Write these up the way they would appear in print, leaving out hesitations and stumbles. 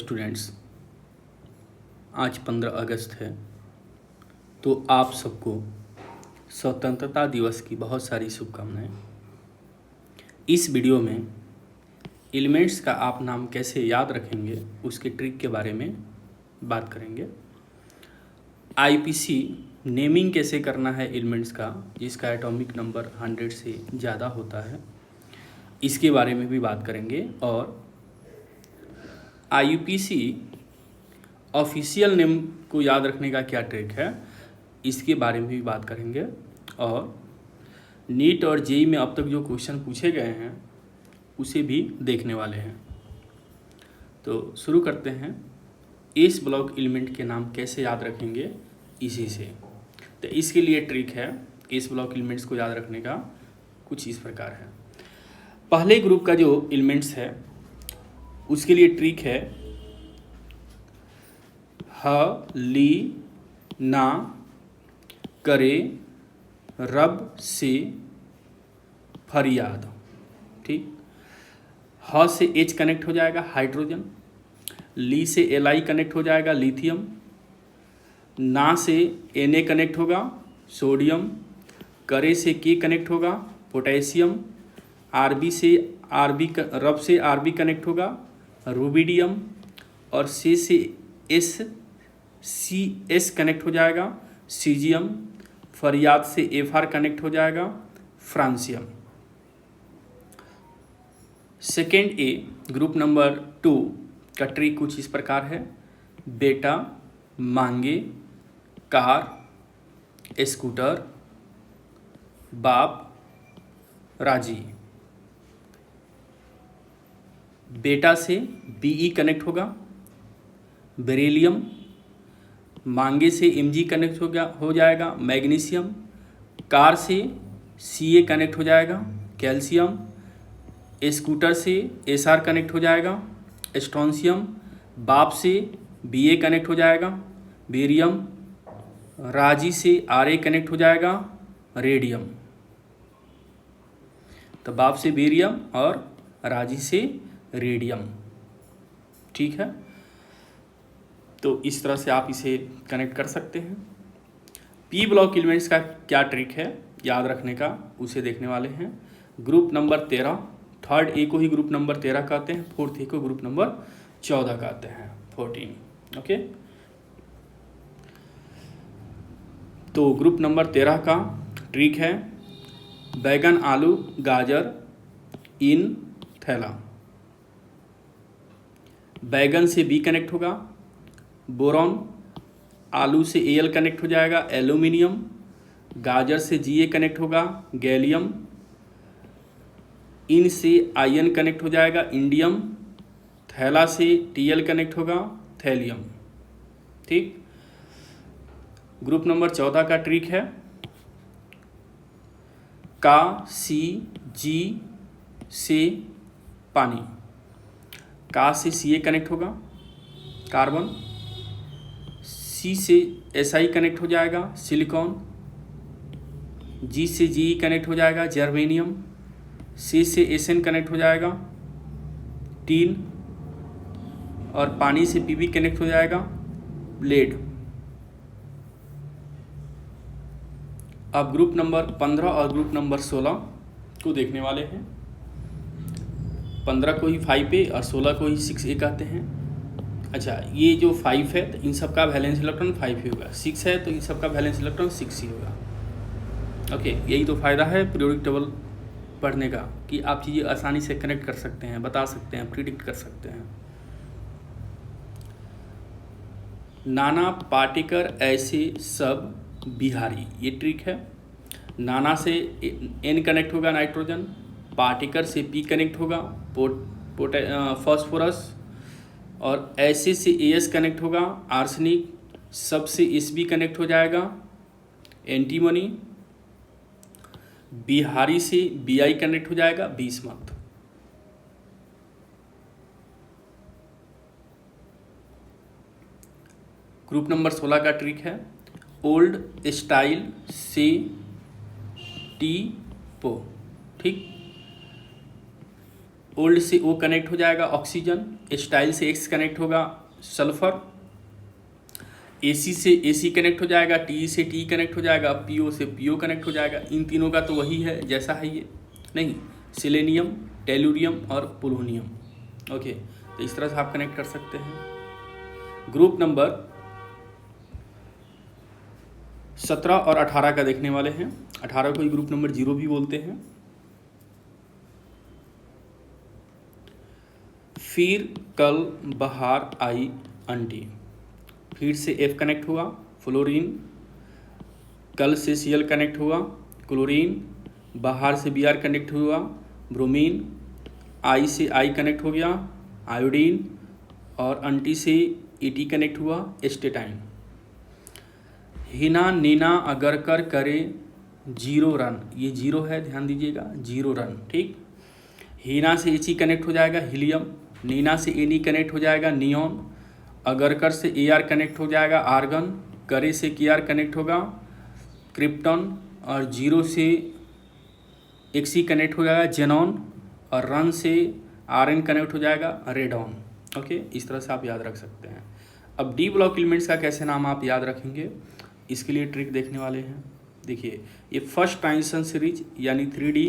Students, आज 15 अगस्त है। तो आप सबको स्वतंत्रता दिवस की बहुत सारी शुभकामनाएं। इस वीडियो में एलिमेंट्स का आप नाम कैसे याद रखेंगे उसके ट्रिक के बारे में बात करेंगे। आईपीसी नेमिंग कैसे करना है एलिमेंट्स का जिसका एटॉमिक नंबर 100 से ज़्यादा होता है, इसके बारे में भी बात करेंगे। और आईयूपीसी ऑफिशियल नेम को याद रखने का क्या ट्रिक है, इसके बारे में भी बात करेंगे। और नीट और जेईई में अब तक जो क्वेश्चन पूछे गए हैं उसे भी देखने वाले हैं। तो शुरू करते हैं। एस ब्लॉक एलिमेंट के नाम कैसे याद रखेंगे इसी से। तो इसके लिए ट्रिक है, एस ब्लॉक एलिमेंट्स को याद रखने का कुछ इस प्रकार है। पहले ग्रुप का जो एलिमेंट्स है उसके लिए ट्रिक है ह ली ना करे रब से फरियाद। ठीक, ह से H कनेक्ट हो जाएगा हाइड्रोजन, ली से Li कनेक्ट हो जाएगा लिथियम, ना से Na कनेक्ट होगा सोडियम, करे से K कनेक्ट होगा पोटेशियम, Rb से रब से Rb कनेक्ट होगा रूबिडियम, और से CS कनेक्ट हो जाएगा सीजियम, फरियाद से Fr कनेक्ट हो जाएगा फ्रांसियम। सेकेंड ए ग्रुप नंबर 2 का ट्रिक कुछ इस प्रकार है। बेटा, मांगे, कार, स्कूटर, बाप, राजी। बेटा से Be कनेक्ट होगा बेरिलियम, मांगे से Mg कनेक्ट हो जाएगा मैग्नीशियम, कार से Ca कनेक्ट हो जाएगा कैल्शियम, स्कूटर से Sr कनेक्ट हो जाएगा स्ट्रोंशियम, बाप से Ba कनेक्ट हो जाएगा बेरियम, राजी से Ra कनेक्ट हो जाएगा रेडियम। तो बाप से बेरियम और राजी से रेडियम। ठीक है, तो इस तरह से आप इसे कनेक्ट कर सकते हैं। पी ब्लॉक एलिमेंट्स का क्या ट्रिक है याद रखने का उसे देखने वाले हैं। ग्रुप नंबर 13, थर्ड ए को ही ग्रुप नंबर 13 कहते हैं, फोर्थ ए को ग्रुप नंबर 14 कहते हैं 14। ओके, तो ग्रुप नंबर 13 का ट्रिक है बैगन, आलू, गाजर इन थैला। बैगन से बी कनेक्ट होगा बोरॉन, आलू से Al कनेक्ट हो जाएगा एल्यूमिनियम, गाजर से Ga कनेक्ट होगा गैलियम, इन से आयन कनेक्ट हो जाएगा इंडियम, थैला से Tl कनेक्ट होगा थैलियम। ठीक, ग्रुप नंबर 14 का ट्रिक है का सी जी से पानी। का से Ca कनेक्ट होगा कार्बन, सी से Si कनेक्ट हो जाएगा सिलिकॉन, जी से Ge कनेक्ट हो जाएगा जर्मेनियम, सी से Sn कनेक्ट हो जाएगा टीन, और पानी से Pb कनेक्ट हो जाएगा लेड। अब ग्रुप नंबर 15 और ग्रुप नंबर 16 को देखने वाले हैं। 15 को ही 5A और 16 को ही 6A कहते हैं। अच्छा, ये जो 5 है तो इन सब का वैलेंस इलेक्ट्रॉन 5 ही होगा, 6 है तो इन सब का वैलेंस इलेक्ट्रॉन 6 ही होगा। ओके, यही तो फ़ायदा है पीरियोडिक टेबल पढ़ने का कि आप चीज़ें आसानी से कनेक्ट कर सकते हैं, बता सकते हैं, प्रिडिक्ट कर सकते हैं। नाना, पाटेकर, ऐसे सब बिहारी, ये ट्रिक है। नाना से N कनेक्ट होगा नाइट्रोजन, पाटेकर से P कनेक्ट होगा फॉस्फोरस, और ऐसे से AS कनेक्ट होगा आर्सेनिक, सब से Sb कनेक्ट हो जाएगा एंटीमनी, बिहारी से Bi कनेक्ट हो जाएगा बिस्मथ। ग्रुप नंबर 16 का ट्रिक है ओल्ड स्टाइल से टी पो। ठीक, ओल्ड से O कनेक्ट हो जाएगा ऑक्सीजन, स्टाइल से X कनेक्ट होगा सल्फर, AC से AC कनेक्ट हो जाएगा, TE से TE कनेक्ट हो जाएगा, PO से PO कनेक्ट हो जाएगा। इन तीनों का तो वही है जैसा है ये, नहीं, सेलेनियम, टेलुरियम और पोलोनियम। ओके, तो इस तरह से आप कनेक्ट कर सकते हैं। ग्रुप नंबर 17 और 18 का देखने वाले हैं। 18 को ही ग्रुप नंबर 0 भी बोलते हैं। फिर कल बाहर आई आंटी, फिर से F कनेक्ट हुआ फ्लोरीन, कल से Cl कनेक्ट हुआ क्लोरीन, बाहर से Br कनेक्ट हुआ ब्रोमीन, I से I कनेक्ट हो गया आयोडीन, और आंटी से Et कनेक्ट हुआ एस्टेटाइन। हिना नीना अगर कर करे 0 रन, ये 0 है, ध्यान दीजिएगा, 0 रन, ठीक। हिना से He कनेक्ट हो जाएगा हीलियम, नीना से Ne कनेक्ट हो जाएगा नियॉन, अगरकर से Ar कनेक्ट हो जाएगा आर्गन, करे से Kr कनेक्ट होगा क्रिप्टन, और 0 से Xe कनेक्ट हो जाएगा जेनॉन, और रन से Rn कनेक्ट हो जाएगा रेडॉन। ओके, इस तरह से आप याद रख सकते हैं। अब डी ब्लॉक एलिमेंट्स का कैसे नाम आप याद रखेंगे, इसके लिए ट्रिक देखने वाले हैं। देखिए, ये फर्स्ट ट्रांजिशन सीरीज यानी 3D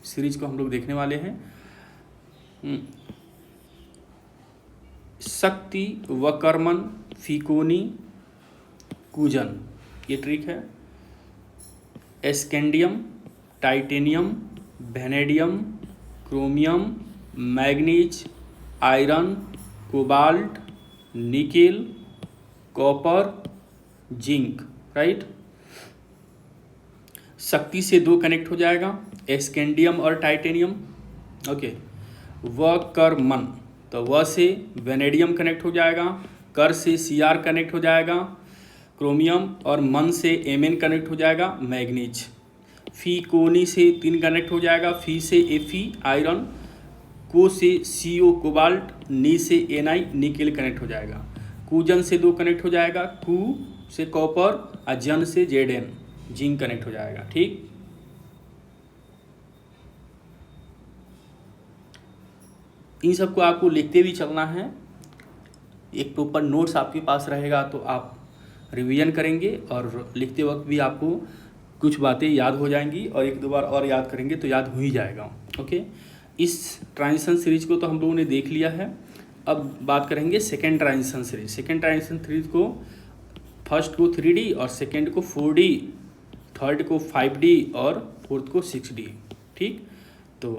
सीरीज को हम लोग देखने वाले हैं। शक्ति, वकर्मन, फिकोनी, कूजन, ये ट्रिक है। Scandium, titanium, vanadium, chromium, manganese, iron, cobalt, nickel, copper, zinc, right. शक्ति से 2 कनेक्ट हो जाएगा एस्केंडियम और टाइटेनियम। ओके, वकर्मन, तो व से वेनेडियम कनेक्ट हो जाएगा, कर से Cr कनेक्ट हो जाएगा क्रोमियम, और मन से Mn कनेक्ट हो जाएगा मैग्नीज। फिकोनी से 3 कनेक्ट हो जाएगा, फी से Fe आयरन, को से CO कोबाल्ट, नी से Na निकेल कनेक्ट हो जाएगा। कूजन से 2 कनेक्ट हो जाएगा, कू से कॉपर, और जन से Zn जिंक कनेक्ट हो जाएगा, ठीक। इन सबको आपको लिखते भी चलना है, एक प्रॉपर नोट्स आपके पास रहेगा तो आप रिवीजन करेंगे, और लिखते वक्त भी आपको कुछ बातें याद हो जाएंगी, और 1-2 बार और याद करेंगे तो याद हो ही जाएगा। ओके, इस ट्रांजिशन सीरीज को तो हम लोगों ने देख लिया है। अब बात करेंगे second transition series. Second transition series को फर्स्ट को 3D और सेकेंड को 4D, थर्ड को 5D और फोर्थ को 6D, ठीक। तो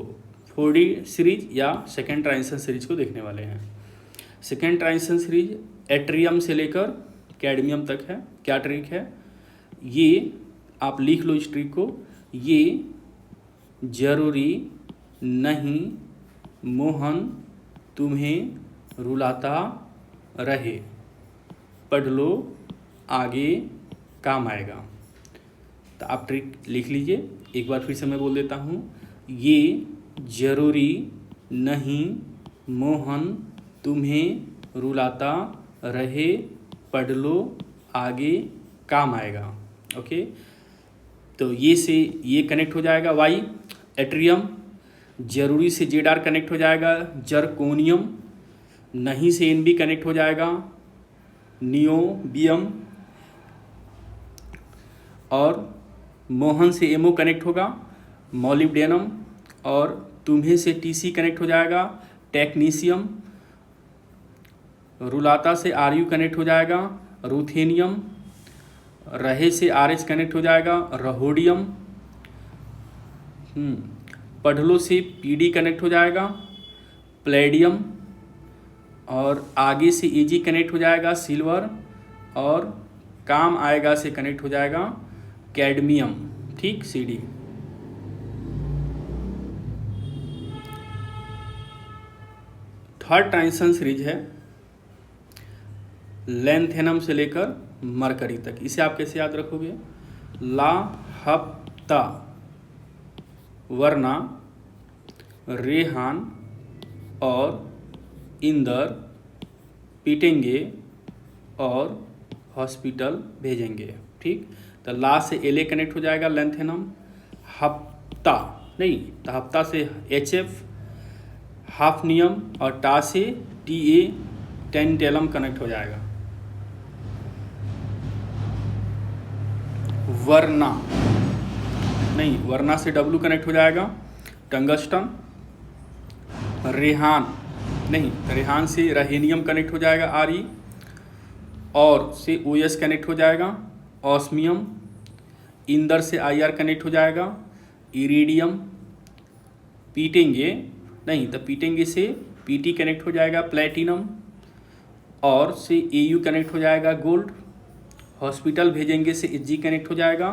4D सीरीज या सेकेंड ट्रांजिशन सीरीज को देखने वाले हैं। सेकेंड ट्रांजिशन सीरीज एट्रियम से लेकर कैडमियम तक है। क्या ट्रिक है ये, आप लिख लो इस ट्रिक को। ये जरूरी नहीं मोहन तुम्हें रुलाता रहे, पढ़ लो आगे काम आएगा। तो आप ट्रिक लिख लीजिए, एक बार फिर से मैं बोल देता हूँ। ये जरूरी नहीं मोहन तुम्हें रुलाता रहे, पढ़ लो आगे काम आएगा। ओके, तो ये से ये कनेक्ट हो जाएगा वाई एट्रियम, जरूरी से Zr कनेक्ट हो जाएगा जरकोनियम, नहीं से Nb कनेक्ट हो जाएगा नियोबियम, और मोहन से MO कनेक्ट होगा मॉलिब्डेनम, और तुम्हें से Tc कनेक्ट हो जाएगा टेक्नीशियम, रुलाता से Ru कनेक्ट हो जाएगा रूथेनियम, रहे से RH कनेक्ट हो जाएगा रहोडियम, पढ़लो से PD कनेक्ट हो जाएगा प्लेडियम, और आगे से Ag कनेक्ट हो जाएगा सिल्वर, और काम आएगा से कनेक्ट हो जाएगा कैडमियम, ठीक, Cd। थर्ड ट्रांजिशन सीरीज है लैंथेनम से लेकर मरकरी तक। इसे आप कैसे याद रखोगे, ला हफ्ता वरना रेहान और इंदर पीटेंगे और हॉस्पिटल भेजेंगे, ठीक। तो ला से La कनेक्ट हो जाएगा लैंथेनम, हफ्ता नहीं तो हफ्ता से HF, हाफनियम और टा से TA टेंटेलम कनेक्ट हो जाएगा। वर्ना नहीं, वर्ना से W कनेक्ट हो जाएगा, टंगस्टन। रेहान नहीं, रेहान से रहेनियम कनेक्ट हो जाएगा, RE। और से OS कनेक्ट हो जाएगा, ऑस्मियम। इंदर से IR कनेक्ट हो जाएगा, इरिडियम। पीटेंगे नहीं, तो पीटेंगे से PT कनेक्ट हो जाएगा, प्लेटिनम। और से AU कनेक्ट हो जाएगा, गोल्ड। हॉस्पिटल भेजेंगे से Hg कनेक्ट हो जाएगा,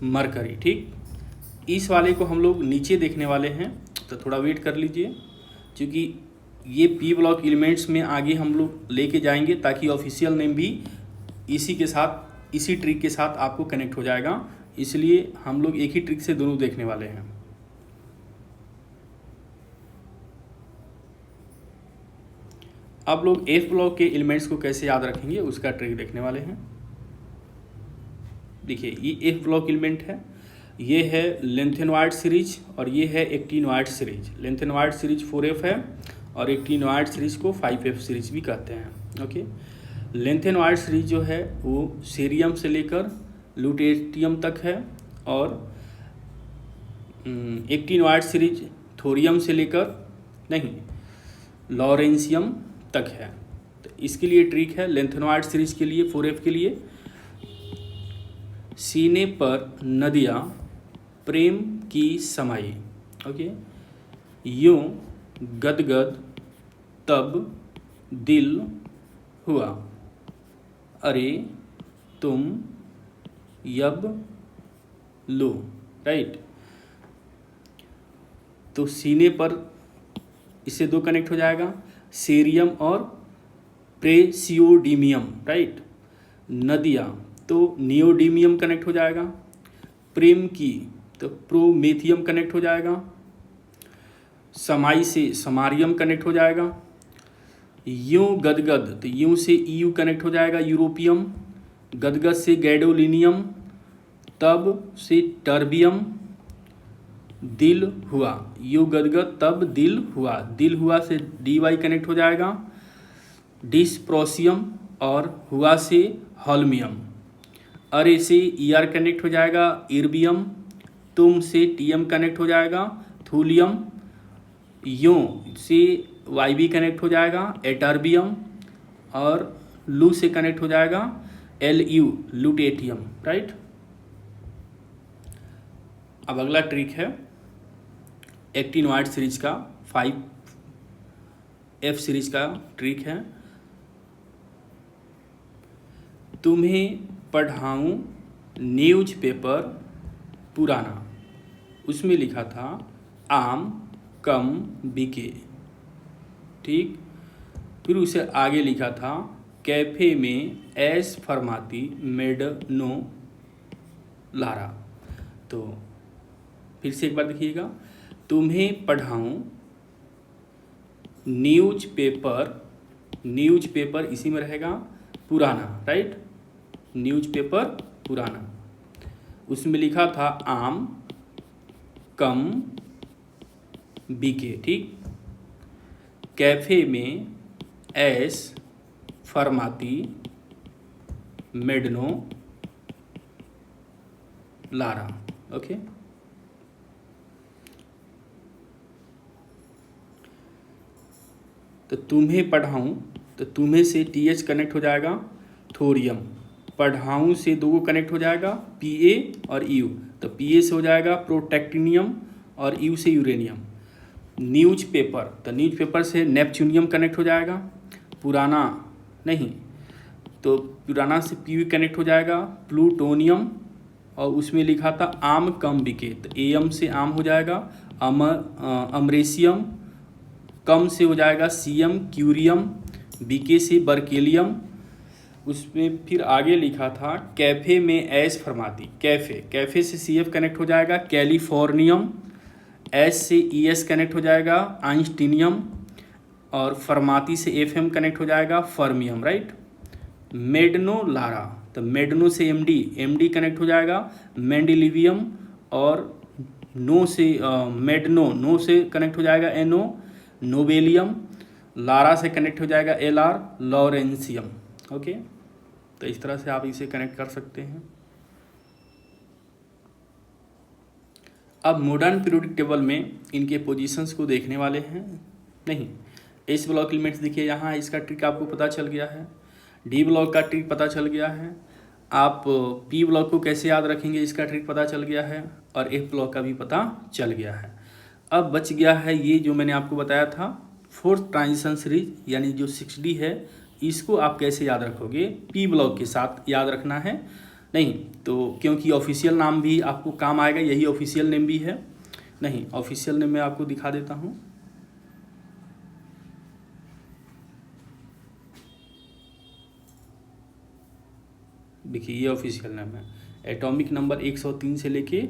मरकरी। ठीक, इस वाले को हम लोग नीचे देखने वाले हैं, तो थोड़ा वेट कर लीजिए, क्योंकि ये P ब्लॉक एलिमेंट्स में आगे हम लोग लेके जाएंगे, ताकि ऑफिशियल नेम भी इसी के साथ, इसी ट्रिक के साथ आपको कनेक्ट हो जाएगा। इसलिए हम लोग एक ही ट्रिक से दोनों देखने वाले हैं। अब लोग F ब्लॉक के एलिमेंट्स को कैसे याद रखेंगे, उसका ट्रिक देखने वाले हैं। देखिए, ये F ब्लॉक एलिमेंट है, ये है लेंथेनॉइड सीरीज और ये है actinoid series. Lanthanoid series 4F है और एक्टिनॉइड सीरीज को 5F सीरीज भी कहते हैं। ओके, लेंथेनॉइड सीरीज जो है वो सीरियम से लेकर लुटेटियम तक है, और एक्टिनॉइड सीरीज थोरियम से लेकर नहीं, लॉरेंसियम तक है। तो इसके लिए ट्रिक है, लेंथेनॉइड सीरीज के लिए 4F के लिए, सीने पर नदियाँ प्रेम की समाई। ओके, यूं गदगद तब दिल हुआ, अरे तुम यब लो। राइट, तो सीने पर इससे दो कनेक्ट हो जाएगा, सीरियम और प्रेसियोडीमियम। राइट, नदिया तो नियोडीमियम कनेक्ट हो जाएगा, प्रेम की तो प्रोमेथियम कनेक्ट हो जाएगा, समाई से समारियम कनेक्ट हो जाएगा, यूं गदगद तो यूं से EU कनेक्ट हो जाएगा, यूरोपियम। गदगद से गैडोलिनियम, तब से टर्बियम। दिल हुआ, यू गदगद तब दिल हुआ, दिल हुआ से DY कनेक्ट हो जाएगा, डिस्प्रोसियम। और हुआ से हॉल्मियम। अरे से ER कनेक्ट हो जाएगा, इर्बियम। तुम से TM कनेक्ट हो जाएगा, थूलियम। यों से YB कनेक्ट हो जाएगा, एटर्बियम। और लू से कनेक्ट हो जाएगा, LU लुटेटियम। राइट, अब अगला ट्रिक है एक्टिनॉइड सीरीज का, 5F सीरीज का ट्रिक है। तुम्हें पढ़ाऊँ न्यूज़पेपर पुराना, उसमें लिखा था आम कम बिके। ठीक, फिर उसे आगे लिखा था कैफ़े में ऐश फरमाती मेडनो लारा। तो फिर से एक बार देखिएगा, तुम्हें पढ़ाऊँ न्यूज़पेपर इसी में रहेगा, पुराना। राइट, न्यूज़पेपर पुराना, उसमें लिखा था आम कम बिके। ठीक, कैफ़े में ऐश फरमाती मेडनो लारा। ओके, तो तुम्हें पढ़ाऊँ, तो तुम्हें से TH कनेक्ट हो जाएगा, थोरियम। पढ़ाऊँ से दो कनेक्ट हो जाएगा, PA और EU। तो PA से हो जाएगा प्रोटेक्टिनियम और EU से यूरेनियम। न्यूज़पेपर, तो न्यूज़पेपर से नेपच्यूनियम कनेक्ट हो जाएगा, पुराना नहीं, तो पुराना से PU कनेक्ट हो जाएगा, प्लूटोनियम। और उसमें लिखा था आम कम बिके, तो AM से आम हो जाएगा, अमरेशियम। कम से हो जाएगा CM क्यूरियम, BK से बर्केलियम। उसमें फिर आगे लिखा था कैफ़े में ऐश फरमाती, कैफ़े से CF कनेक्ट हो जाएगा, कैलिफोर्नियम। S से ES कनेक्ट हो जाएगा, आइंस्टीनियम। और फरमाती से FM कनेक्ट हो जाएगा, फर्मियम। राइट, मेडनो लारा, तो मेडनो से MD कनेक्ट हो जाएगा, मेंडिलिवियम। और नो से मेडनो, नो से कनेक्ट हो जाएगा NO, नोबेलियम, लारा से कनेक्ट हो जाएगा LR, लॉरेंसियम। ओके, तो इस तरह से आप इसे कनेक्ट कर सकते हैं। अब मॉडर्न पीरियोडिक टेबल में इनके पोजीशंस को देखने वाले हैं। नहीं, एस ब्लॉक एलिमेंट्स देखिए यहाँ, इसका ट्रिक आपको पता चल गया है, डी ब्लॉक का ट्रिक पता चल गया है, आप पी ब्लॉक को कैसे याद रखेंगे इसका ट्रिक पता चल गया है, और एफ ब्लॉक का भी पता चल गया है। अब बच गया है ये जो मैंने आपको बताया था, फोर्थ ट्रांजिशन सीरीज, यानी जो 6D है, इसको आप कैसे याद रखोगे, पी ब्लॉक के साथ याद रखना है। नहीं तो क्योंकि ऑफिशियल नाम भी आपको काम आएगा, यही ऑफिशियल नेम भी है। नहीं, ऑफिशियल नेम मैं आपको दिखा देता हूँ। देखिए ये ऑफिशियल नेम है, एटॉमिक नंबर 103 से लेके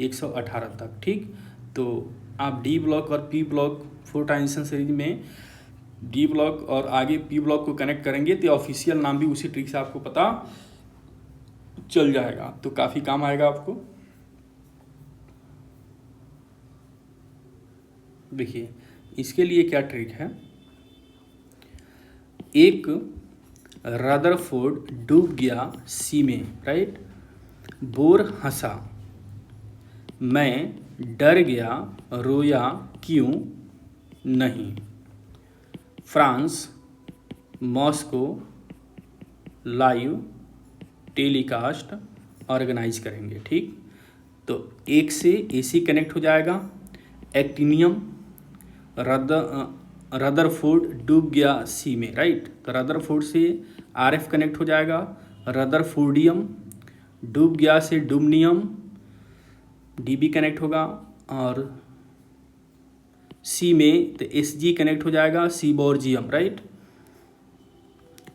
118 तक। ठीक, तो आप डी ब्लॉक और P block, four transition series में डी ब्लॉक और आगे पी ब्लॉक को कनेक्ट करेंगे तो ऑफिशियल नाम भी उसी ट्रिक से आपको पता चल जाएगा, तो काफ़ी काम आएगा आपको। देखिए इसके लिए क्या ट्रिक है, एक रदरफोर्ड डूब गया सी में, राइट, बोर हंसा, मैं डर गया, रोया क्यों नहीं, France Moscow live telecast organize करेंगे। ठीक, तो एक से एसी कनेक्ट हो जाएगा, एक्टिनियम रदरफोर्ड डूब गया सी में, राइट, तो रदरफोर्ड से RF कनेक्ट हो जाएगा, रदरफोर्डियम, डूब गया से डुमनियम DB कनेक्ट होगा, और सी में तो SG कनेक्ट हो जाएगा, सीबोर्जियम, राइट,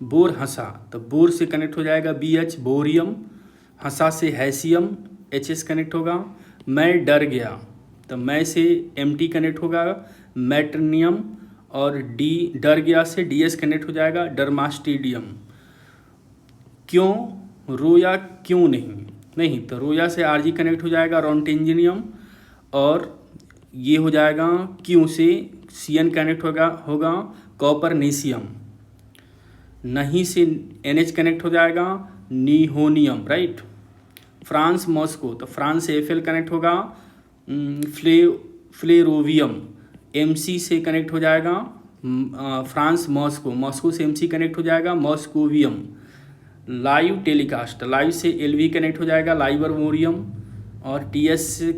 बोर हंसा तो बोर से कनेक्ट हो जाएगा BH, बोरियम, हंसा से हैसियम, HS कनेक्ट होगा, मैं डर गया तो मैं से MT कनेक्ट होगा, मैट्रनियम, और D डर गया से DS कनेक्ट हो जाएगा, डर्मास्टीडियम, क्यों रोया क्यों नहीं, नहीं तो रोया से RG कनेक्ट हो जाएगा, रोन्टेंजिनियम, और ये हो जाएगा क्यों से CN कनेक्ट होगा कॉपरनेशियम, नहीं से NH कनेक्ट हो जाएगा, निहोनियम, राइट, फ्रांस मॉस्को तो फ्रांस से FL कनेक्ट होगा, फ्लेरोवियम, MC से कनेक्ट हो जाएगा, फ्रांस मॉस्को, मॉस्को से MC कनेक्ट हो जाएगा, मॉस्कोवियम, लाइव टेलीकास्ट, लाइव से LV कनेक्ट हो जाएगा, लाइबरमोरियम, और TS से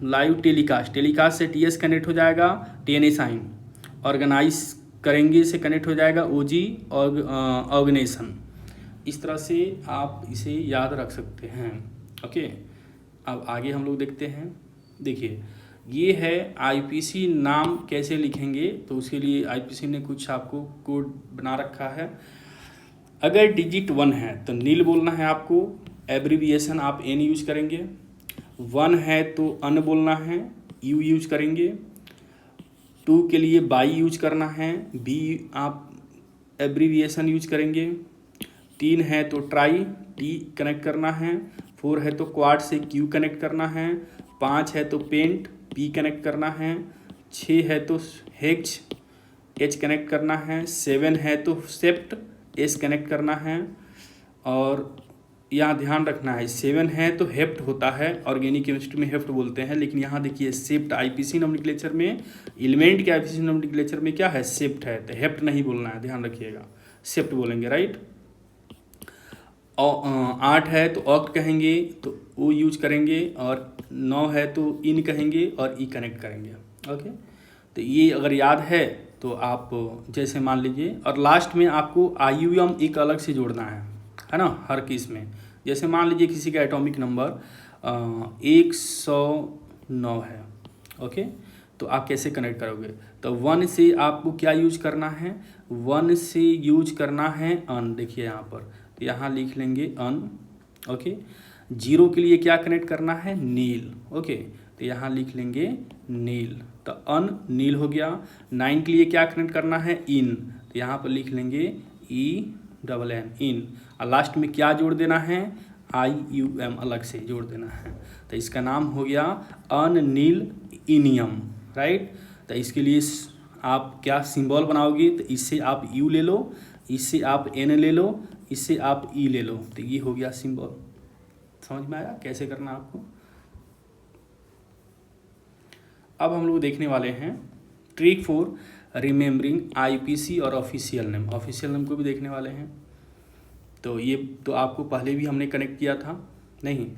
लाइव टेलीकास्ट, टेलीकास्ट से TS कनेक्ट हो जाएगा, टेनेसाइन, ऑर्गेनाइज करेंगे से कनेक्ट हो जाएगा, OG ऑर्गेनाइजेशन। इस तरह से आप इसे याद रख सकते हैं। ओके, अब आगे हम लोग देखते हैं। देखिए ये है IPC नाम कैसे लिखेंगे, तो उसके लिए IPC ने कुछ आपको कोड बना रखा है। अगर डिजिट 1 है तो नील बोलना है आपको, एब्रीविएशन आप N यूज करेंगे, 1 है तो अन बोलना है, U यूज करेंगे, 2 के लिए बाई यूज करना है, B आप एब्रीविएशन यूज करेंगे, 3 है तो ट्राई, T कनेक्ट करना है, 4 है तो क्वाड से Q कनेक्ट करना है, 5 है तो पेंट, P कनेक्ट करना है, 6 है तो H कनेक्ट करना है, 7 है तो सेप्ट, S कनेक्ट करना है, और यहाँ ध्यान रखना है 7 है तो हेप्ट होता है, ऑर्गेनिक केमिस्ट्री में हेप्ट बोलते हैं, लेकिन यहाँ देखिए सेप्ट IPC नोमेनक्लेचर में, एलिमेंट के IPC नोमेनक्लेचर में क्या है, सेप्ट है, तो हेप्ट नहीं बोलना है, ध्यान रखिएगा, सेप्ट बोलेंगे, राइट। और 8 है तो ऑक्ट कहेंगे तो O यूज करेंगे, और 9 है तो इन कहेंगे और E कनेक्ट करेंगे। ओके, तो ये अगर याद है तो आप जैसे मान लीजिए, और लास्ट में आपको IUM एक अलग से जोड़ना है ना, हर केस में। जैसे मान लीजिए किसी का एटॉमिक नंबर 109 है, ओके, तो आप कैसे कनेक्ट करोगे, तो 1 से आपको क्या यूज करना है, 1 से यूज करना है अन, देखिए यहाँ पर, तो यहाँ लिख लेंगे अन, ओके। 0 के लिए क्या कनेक्ट करना है, नील, ओके, तो यहाँ लिख लेंगे नील, तो अन नील हो गया। 9 के लिए क्या कनेक्ट करना है, इन, तो यहाँ पर लिख लेंगे ENN, इन, और लास्ट में क्या जोड़ देना है, IUM अलग से जोड़ देना है, तो इसका नाम हो गया अननील इनियम, राइट। तो इसके लिए आप क्या सिंबल बनाओगे, तो इससे आप यू ले लो, इससे आप एन ले लो, इससे आप ई ले लो, तो ये हो गया सिंबल। समझ में आया कैसे करना आपको। अब हम लोग देखने वाले हैं ट्रिक फॉर रिमेम्बरिंग आईपीसी और ऑफिशियल नेम। ऑफिशियल नेम को भी देखने वाले हैं। तो ये तो आपको पहले भी हमने कनेक्ट किया था, नहीं,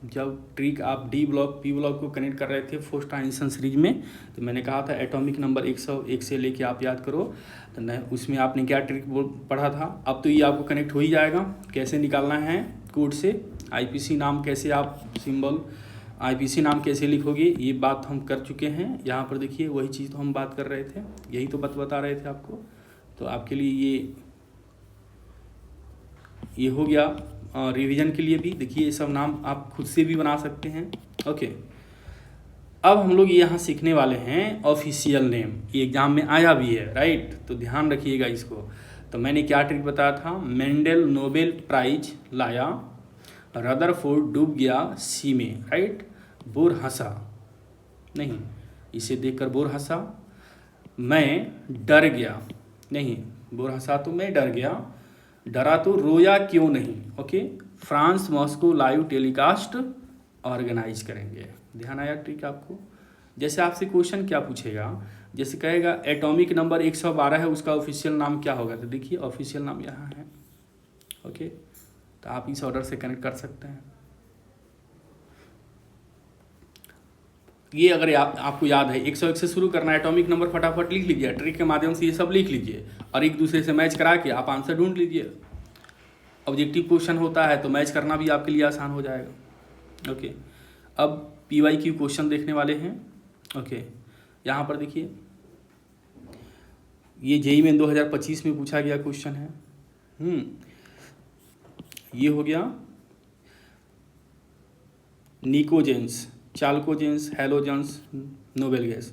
जब ट्रिक आप डी ब्लॉक पी ब्लॉक को कनेक्ट कर रहे थे फर्स्ट ट्रांजिशन सीरीज में, तो मैंने कहा था एटॉमिक नंबर 101 से लेके आप याद करो, तो न उसमें आपने क्या ट्रिक पढ़ा था। अब तो ये आपको कनेक्ट हो ही जाएगा। कैसे निकालना है कोड से आईपीसी नाम, कैसे आप सिंबल आईपीसी नाम कैसे लिखोगे, ये बात हम कर चुके हैं। यहाँ पर देखिए वही चीज़ तो हम बात कर रहे थे, यही तो बता रहे थे आपको। तो आपके लिए ये हो गया। रिवीजन के लिए भी देखिए ये सब नाम आप खुद से भी बना सकते हैं। ओके, अब हम लोग यहाँ सीखने वाले हैं ऑफिशियल नेम। ये एग्जाम में आया भी है, राइट, तो ध्यान रखिएगा इसको। तो मैंने क्या ट्रिक बताया था, मेंडल नोबेल प्राइज लाया, रदरफोर्ड डूब गया सी में, राइट, बोर हंसा, नहीं, इसे देखकर बोर हंसा, मैं डर गया, नहीं, बोर हंसा तो मैं डर गया, डरा तो रोया क्यों नहीं। Okay, France Moscow live telecast organize करेंगे। ध्यान आया ट्रिक आपको। जैसे आपसे क्वेश्चन क्या पूछेगा, जैसे कहेगा एटॉमिक नंबर 112 है, उसका ऑफिशियल नाम क्या होगा, तो देखिए ऑफिशियल नाम यहाँ है। ओके, तो आप इस ऑर्डर से कनेक्ट कर सकते हैं। ये अगर आपको याद है 101 से शुरू करना है, एटॉमिक नंबर फटाफट लिख लीजिए, ट्रिक के माध्यम से ये सब लिख लीजिए और एक दूसरे से मैच करा के आप आंसर ढूंढ लीजिए। ऑब्जेक्टिव क्वेश्चन होता है तो मैच करना भी आपके लिए आसान हो जाएगा। ओके, अब पीवाईक्यू क्वेश्चन देखने वाले हैं। ओके, यहाँ पर देखिए ये जेईई में 2025 में पूछा गया क्वेश्चन है। ये हो गया निकोजेंस, चाल्कोजेंस, हैलोजेंस, नोबेल गैस।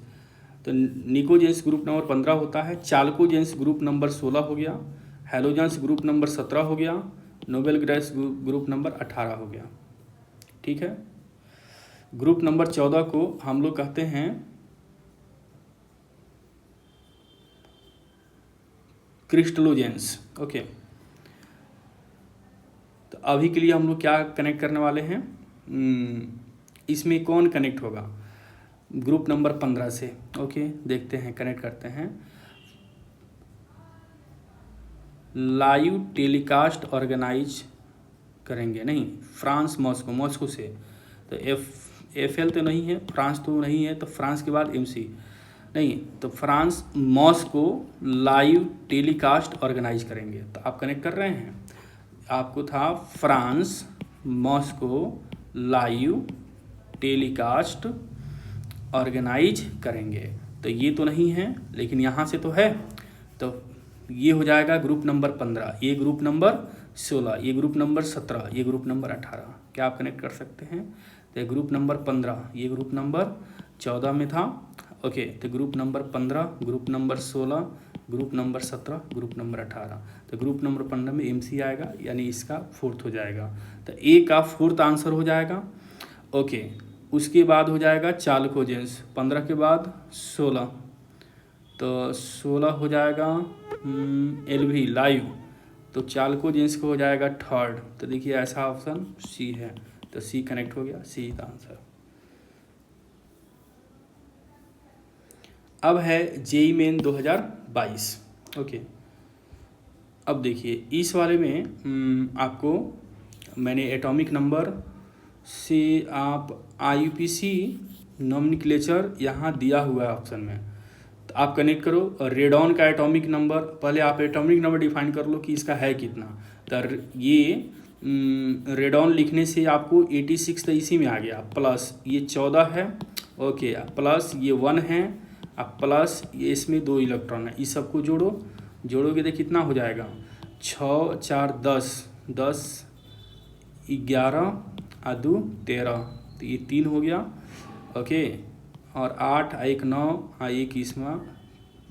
तो निकोजेंस ग्रुप नंबर 15 होता है, चाल्कोजेंस ग्रुप नंबर 16 हो गया, हैलोजेंस ग्रुप नंबर 17 हो गया, नोबेल गैस ग्रुप नंबर 18 हो गया। ठीक है, ग्रुप नंबर 14 को हम लोग कहते हैं क्रिस्टलोजेंस। ओके, तो अभी के लिए हम लोग क्या कनेक्ट करने वाले हैं, इसमें कौन कनेक्ट होगा, ग्रुप नंबर 15 से। ओके, देखते हैं, कनेक्ट करते हैं। लाइव टेलीकास्ट ऑर्गेनाइज करेंगे, नहीं, फ्रांस मॉस्को, मॉस्को से, तो एफ तो नहीं है, फ्रांस तो नहीं है, तो फ्रांस के बाद MC नहीं, तो France Moscow live telecast organize करेंगे। तो आप कनेक्ट कर रहे हैं, आपको था France Moscow live telecast organize करेंगे, तो ये तो नहीं है, लेकिन यहाँ से तो है, तो ये हो जाएगा ग्रुप नंबर 15, ये ग्रुप नंबर 16, ये ग्रुप नंबर 17, ये ग्रुप नंबर 18। क्या आप कनेक्ट कर सकते हैं, तो ग्रुप नंबर 15 ये ग्रुप नंबर 14 में था। ओके, तो group number 15, group number 16, group number 17, group number 18, तो ग्रुप नंबर 15 में MC आएगा, यानी इसका 4th हो जाएगा, तो A का 4th आंसर हो जाएगा। ओके, उसके बाद हो जाएगा चाल्कोजेंस, 15 के बाद 16, तो 16 हो जाएगा LV लाइव, तो चाल्कोजेंस को हो जाएगा 3rd। तो देखिए ऐसा ऑप्शन C है, तो C कनेक्ट हो गया, C का आंसर। अब है जेईई मेन 2022। ओके, अब देखिए इस वाले में आपको मैंने एटॉमिक नंबर से आप IUPAC नोमेनक्लेचर यहाँ दिया हुआ है ऑप्शन में, तो आप कनेक्ट करो। रेडॉन का एटॉमिक नंबर, पहले आप एटॉमिक नंबर डिफाइन कर लो कि इसका है कितना। तो ये रेडॉन लिखने से आपको 86 तो इसी में आ गया, प्लस ये 14 है, ओके, प्लस ये 1 है, अब प्लस ये इसमें 2 इलेक्ट्रॉन है, इस सबको जोड़ोगे तो कितना हो जाएगा, 6 4 10, 10 11 और 2 13, तो ये 3 हो गया। ओके, और 8 1 9 और 1 इसमें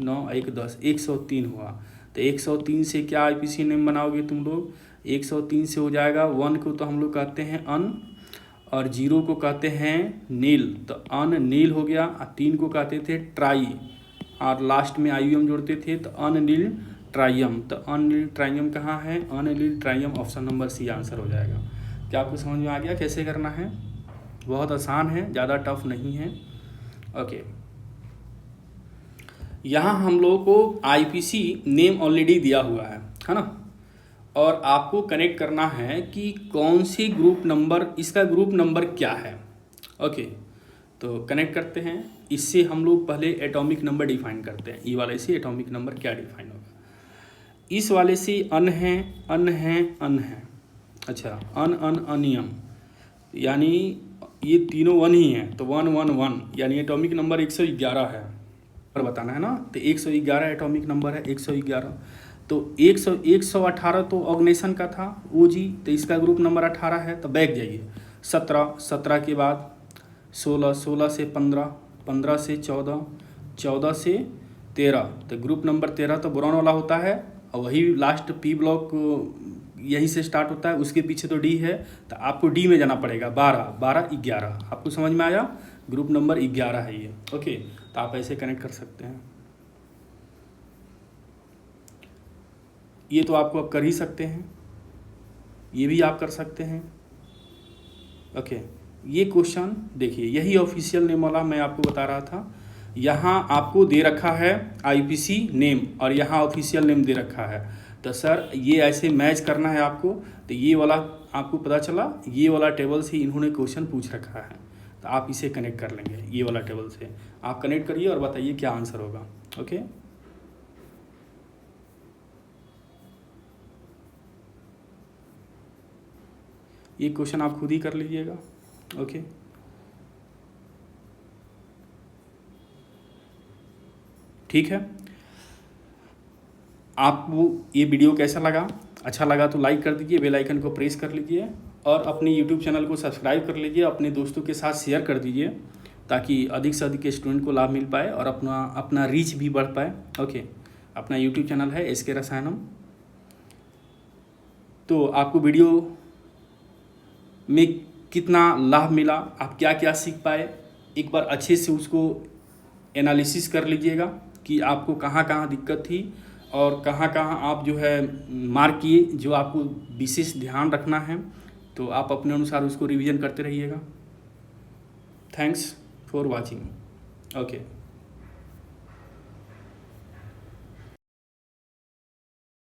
9 1 10, 103 हुआ। तो 103 से क्या IPC नेम बनाओगे तुम लोग, 103 से हो जाएगा 1 को तो हम लोग कहते हैं अन, और 0 को कहते हैं नील, तो अन नील हो गया, और 3 को कहते थे ट्राई, और लास्ट में IUM जोड़ते थे तो अनिल ट्राइयम, तो अनिल ट्राइयम कहाँ है, अनिल ट्राइयम ऑप्शन नंबर सी आंसर हो जाएगा। क्या आपको समझ में आ गया कैसे करना है? बहुत आसान है, ज़्यादा टफ नहीं है। ओके, यहाँ हम लोगों को IPC नेम ऑलरेडी दिया हुआ है ना, और आपको कनेक्ट करना है कि कौन सी ग्रुप नंबर, इसका ग्रुप नंबर क्या है। ओके, तो कनेक्ट करते हैं। इससे हम लोग पहले एटॉमिक नंबर डिफाइन करते हैं। ई वाले से एटॉमिक नंबर क्या डिफाइन होगा, इस वाले से अन है, अन है, अन है। अच्छा, अन अन अनियम, यानी ये तीनों वन ही हैं, तो 1 1 1 यानी एटॉमिक नंबर 111 है, पर बताना है ना। तो 111 एटॉमिक नंबर है, 111। तो 118 तो ऑर्गेनाइजेशन का था OG, तो इसका ग्रुप नंबर 18 है, तो बैक जाइए। 17, 17 के बाद 16, 16 से 15, 15 से 14, 14 से 13, तो ग्रुप नंबर 13 तो बोरॉन वाला होता है, और वही लास्ट P ब्लॉक यहीं से स्टार्ट होता है, उसके पीछे तो D है, तो आपको D में जाना पड़ेगा। 12, 12, 11, आपको समझ में आया? ग्रुप नंबर 11 है ये। ओके, तो आप ऐसे कनेक्ट कर सकते हैं। ये तो आपको अब कर ही सकते हैं, ये भी आप कर सकते हैं। ओके, ये क्वेश्चन देखिए, यही ऑफिशियल नेम वाला मैं आपको बता रहा था। यहाँ आपको दे रखा है IPC नेम और यहाँ ऑफिशियल नेम दे रखा है, तो सर ये ऐसे मैच करना है आपको। तो ये वाला आपको पता चला, ये वाला टेबल से इन्होंने क्वेश्चन पूछ रखा है, तो आप इसे कनेक्ट कर लेंगे। ये वाला टेबल से आप कनेक्ट करिए और बताइए क्या आंसर होगा। ओके, ये क्वेश्चन आप खुद ही कर लीजिएगा। ओके, ठीक है। आपको ये वीडियो कैसा लगा? अच्छा लगा तो लाइक कर दीजिए, बेल आइकन को प्रेस कर लीजिए, और अपने YouTube चैनल को सब्सक्राइब कर लीजिए, अपने दोस्तों के साथ शेयर कर दीजिए, ताकि अधिक से अधिक स्टूडेंट को लाभ मिल पाए और अपना रीच भी बढ़ पाए। ओके, अपना YouTube चैनल है SK रसायनम। तो आपको वीडियो में कितना लाभ मिला, आप क्या क्या सीख पाए, एक बार अच्छे से उसको एनालिसिस कर लीजिएगा कि आपको कहाँ कहाँ दिक्कत थी और कहाँ कहाँ आप जो है मार्क किए, जो आपको विशेष ध्यान रखना है। तो आप अपने अनुसार उसको रिवीजन करते रहिएगा। Thanks for watching. ओके।